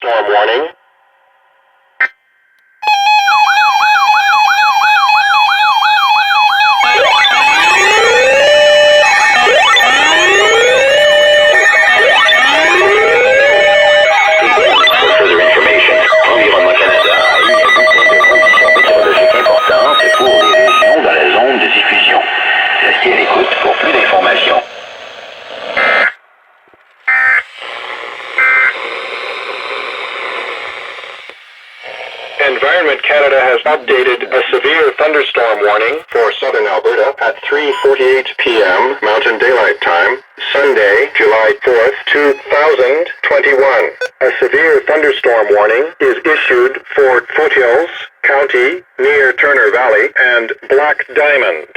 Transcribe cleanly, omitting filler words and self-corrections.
Thunderstorm warning. Pour further information, Environnement Canada a établi des conditions météorologiques importantes pour les régions dans la zone de diffusion. Restez à l'écoute pour plus d'informations. Environment Canada has updated a severe thunderstorm warning for southern Alberta at 3:48 p.m. Mountain Daylight Time, Sunday, July 4th, 2021. A severe thunderstorm warning is issued for Foothills County near Turner Valley and Black Diamond.